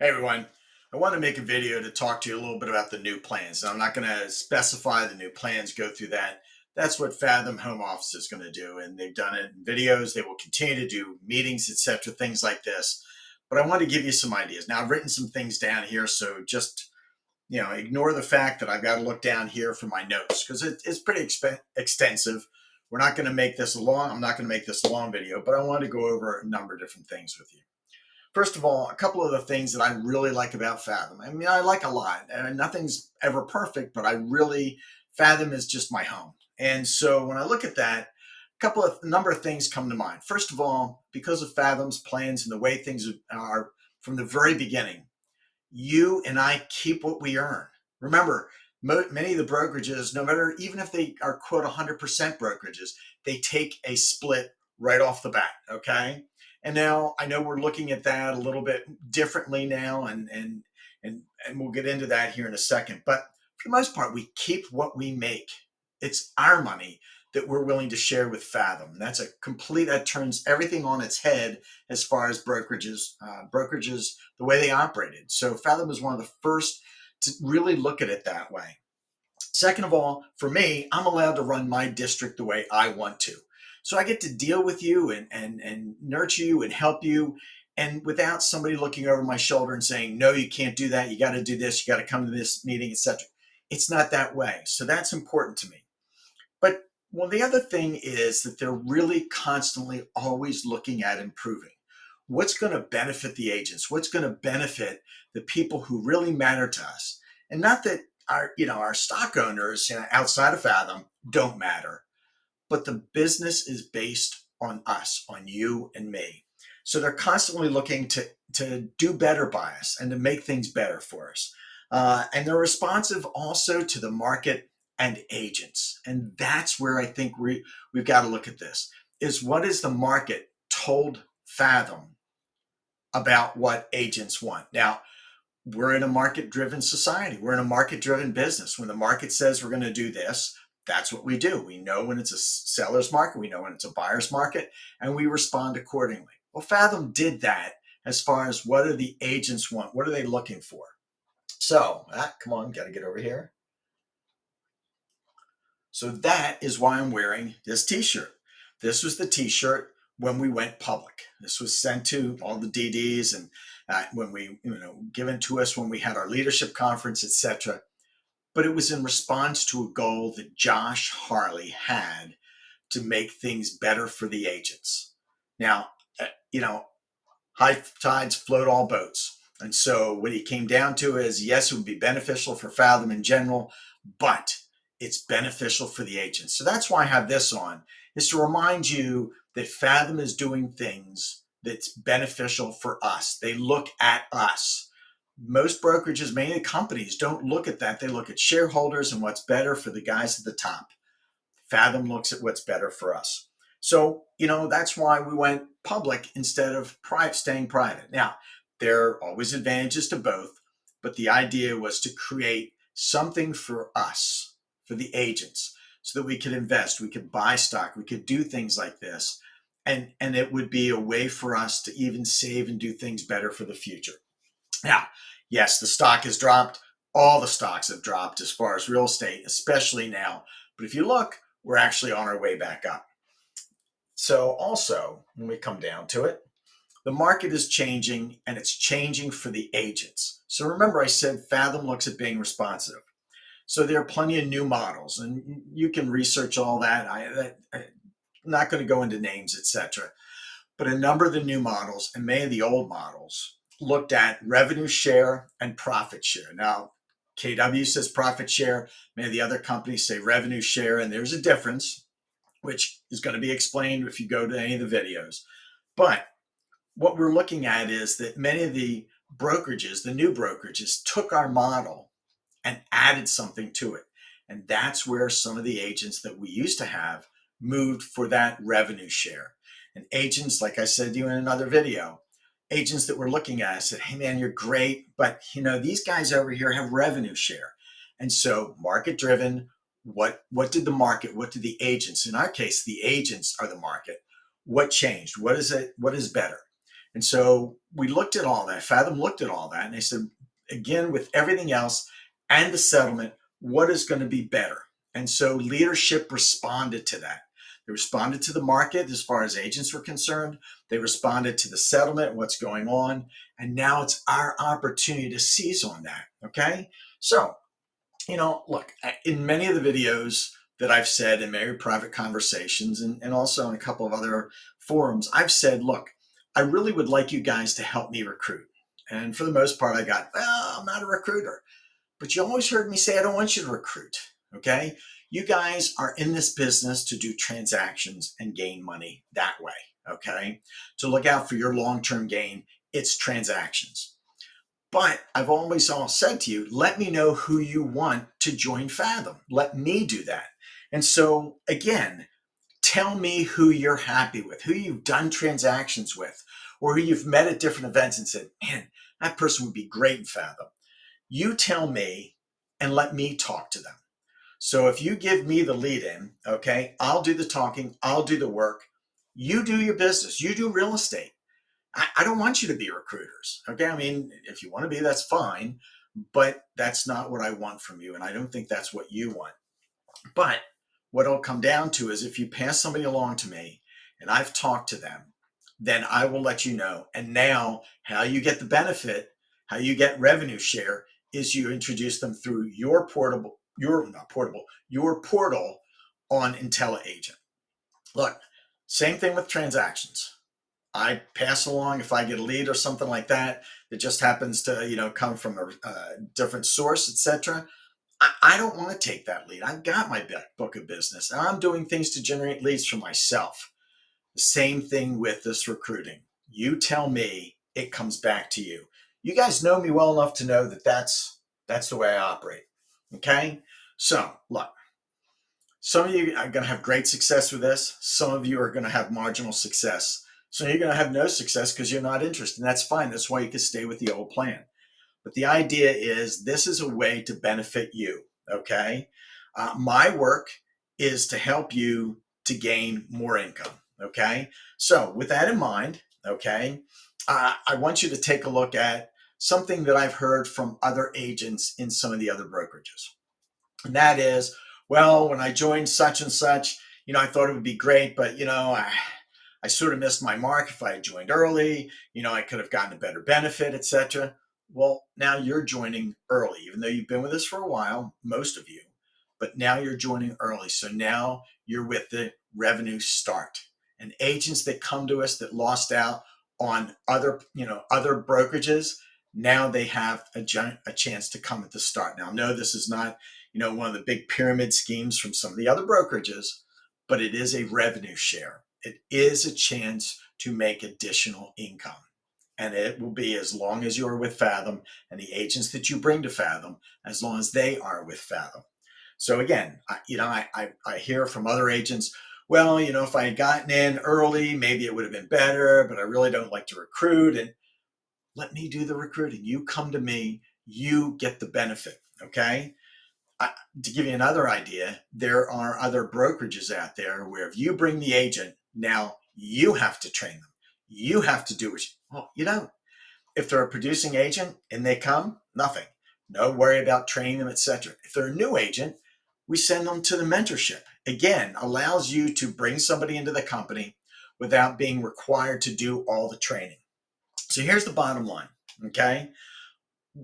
Hey everyone, I want to make a video to talk to you a little bit about the new plans. Now, I'm not going to specify the new plans, go through that. That's what Fathom Home Office is going to do. And they've done it in videos. They will continue to do meetings, etc., things like this. But I want to give you some ideas. Now, I've written some things down here. So just, ignore the fact that I've got to look down here for my notes because it's pretty extensive. We're not going to make this a long, I'm not going to make this a long video, but I want to go over a number of different things with you. First of all, a couple of the things that I really like about Fathom. I mean, I like a lot, and nothing's ever perfect, but Fathom is just my home. And so when I look at that, a number of things come to mind. First of all, because of Fathom's plans and the way things are from the very beginning, you and I keep what we earn. Remember, many of the brokerages, no matter, even if they are quote 100% brokerages, they take a split right off the bat. Okay. And now I know we're looking at that a little bit differently now, and we'll get into that here in a second. But for the most part, we keep what we make. It's our money that we're willing to share with Fathom. That turns everything on its head as far as brokerages, the way they operated. So Fathom is one of the first to really look at it that way. Second of all, for me, I'm allowed to run my district the way I want to. So I get to deal with you and nurture you and help you, and without somebody looking over my shoulder and saying, no, you can't do that. You got to do this. You got to come to this meeting, etc. It's not that way. So that's important to me. But well, the other thing is that they're really constantly always looking at improving. What's going to benefit the agents? What's going to benefit the people who really matter to us? And not that our stock owners outside of Fathom don't matter, but the business is based on us, on you and me. So they're constantly looking to do better by us and to make things better for us. And they're responsive also to the market and agents. And that's where I think we've got to look at this is what is the market told Fathom about what agents want. Now, we're in a market-driven society. We're in a market-driven business. When the market says we're going to do this, that's what we do. We know when it's a seller's market, we know when it's a buyer's market, and we respond accordingly. Well, Fathom did that as far as what do the agents want? What are they looking for? So, come on, got to get over here. So that is why I'm wearing this t-shirt. This was the t-shirt when we went public. This was sent to all the DDs and when we, given to us when we had our leadership conference, etc. But it was in response to a goal that Josh Harley had to make things better for the agents. Now, high tides float all boats. And so what he came down to is, yes, it would be beneficial for Fathom in general, but it's beneficial for the agents. So that's why I have this on, is to remind you that Fathom is doing things that's beneficial for us. They look at us. Most brokerages, many companies don't look at that. They look at shareholders and what's better for the guys at the top. Fathom looks at what's better for us. So, that's why we went public instead of staying private. Now, there are always advantages to both, but the idea was to create something for us, for the agents, so that we could invest, we could buy stock, we could do things like this. And it would be a way for us to even save and do things better for the future. Now, yes, the stock has dropped. All the stocks have dropped as far as real estate, especially now. But if you look, we're actually on our way back up. So also, when we come down to it, the market is changing and it's changing for the agents. So remember I said Fathom looks at being responsive. So there are plenty of new models and you can research all that. I'm not going to go into names, etc. But a number of the new models and many of the old models looked at revenue share and profit share. Now, KW says profit share. Many of the other companies say revenue share, and there's a difference, which is going to be explained if you go to any of the videos. But what we're looking at is that many of the brokerages, the new brokerages, took our model and added something to it. And that's where some of the agents that we used to have moved for that revenue share. And agents, like I said to you in another video, agents that were looking at us said, hey man, you're great, but these guys over here have revenue share. And so market driven, what did the market, what did the agents, in our case, the agents are the market. What changed? What is it? What is better? And so we looked at all that. Fathom looked at all that, and they said, again, with everything else and the settlement, what is going to be better? And so leadership responded to that. They responded to the market as far as agents were concerned. They responded to the settlement, what's going on. And now it's our opportunity to seize on that. Okay. So, look, in many of the videos that I've said in many private conversations and also in a couple of other forums, I've said, look, I really would like you guys to help me recruit. And for the most part, I got, well, I'm not a recruiter. But you always heard me say, I don't want you to recruit. Okay. You guys are in this business to do transactions and gain money that way. Okay. To look out for your long term gain, it's transactions. But I've always said to you, let me know who you want to join Fathom. Let me do that. And so, again, tell me who you're happy with, who you've done transactions with, or who you've met at different events and said, man, that person would be great in Fathom. You tell me and let me talk to them. So if you give me the lead in, okay, I'll do the talking, I'll do the work. You do your business, you do real estate. I don't want you to be recruiters. Okay. I mean, if you want to be, that's fine, but that's not what I want from you. And I don't think that's what you want. But what it'll come down to is if you pass somebody along to me and I've talked to them, then I will let you know. And now, how you get the benefit, how you get revenue share is you introduce them through your your portal on IntelliAgent. Look, same thing with transactions. I pass along if I get a lead or something like that that just happens to come from a different source, etc. I don't want to take that lead. I've got my book of business, and I'm doing things to generate leads for myself. The same thing with this recruiting. You tell me, it comes back to you. You guys know me well enough to know that that's the way I operate. Okay, so look. Some of you are going to have great success with this. Some of you are going to have marginal success. So you're going to have no success because you're not interested. And that's fine. That's why you can stay with the old plan. But the idea is this is a way to benefit you. Okay. My work is to help you to gain more income. Okay. So with that in mind, okay, I want you to take a look at something that I've heard from other agents in some of the other brokerages. And that is, well, when I joined such and such, I thought it would be great, but I sort of missed my mark. If I had joined early, I could have gotten a better benefit, etc. Well, now you're joining early, even though you've been with us for a while, most of you, but now you're joining early. So now you're with the revenue start. And agents that come to us that lost out on other brokerages, now they have a chance to come at the start. Now, no, this is not one of the big pyramid schemes from some of the other brokerages, but it is a revenue share. It is a chance to make additional income. And it will be as long as you're with Fathom and the agents that you bring to Fathom, as long as they are with Fathom. So again, I hear from other agents, well, if I had gotten in early, maybe it would have been better, but I really don't like to recruit. And let me do the recruiting. You come to me, you get the benefit. Okay. To give you another idea, there are other brokerages out there where if you bring the agent, now you have to train them. You have to do it. Well, you don't. If they're a producing agent and they come, nothing. No worry about training them, etc. If they're a new agent, we send them to the mentorship. Again, allows you to bring somebody into the company without being required to do all the training. So here's the bottom line, okay?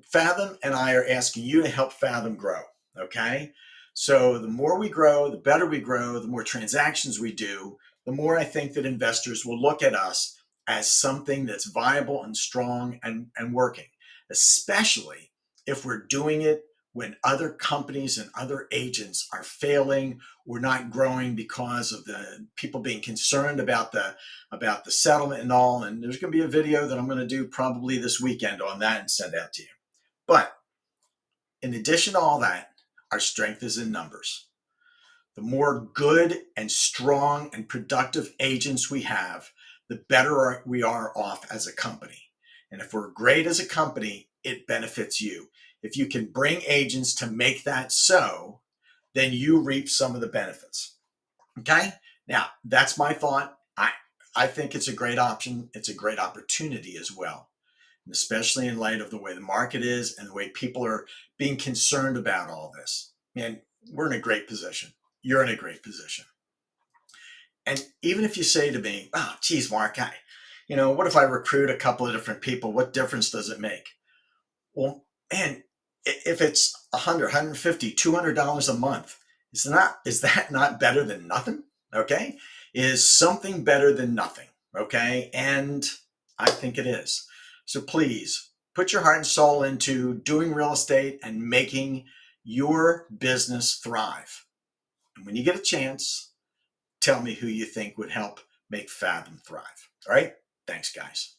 Fathom and I are asking you to help Fathom grow. Okay. So the more we grow, the better we grow, the more transactions we do, the more I think that investors will look at us as something that's viable and strong and working, especially if we're doing it when other companies and other agents are failing or not growing because of the people being concerned about the settlement and all. And there's going to be a video that I'm going to do probably this weekend on that and send out to you. But in addition to all that, our strength is in numbers. The more good and strong and productive agents we have, the better we are off as a company. And if we're great as a company, it benefits you. If you can bring agents to make that so, then you reap some of the benefits. Okay? Now, that's my thought. I think it's a great option. It's a great opportunity as well, and especially in light of the way the market is and the way people are being concerned about all this. Man, we're in a great position. You're in a great position. And even if you say to me, "Oh, geez, Mark, what if I recruit a couple of different people? What difference does it make?" Well, man, if it's 100, 150, $200 a month, is that not better than nothing? Okay, is something better than nothing? Okay, and I think it is. So please put your heart and soul into doing real estate and making your business thrive. And when you get a chance, tell me who you think would help make Fathom thrive. All right, thanks, guys.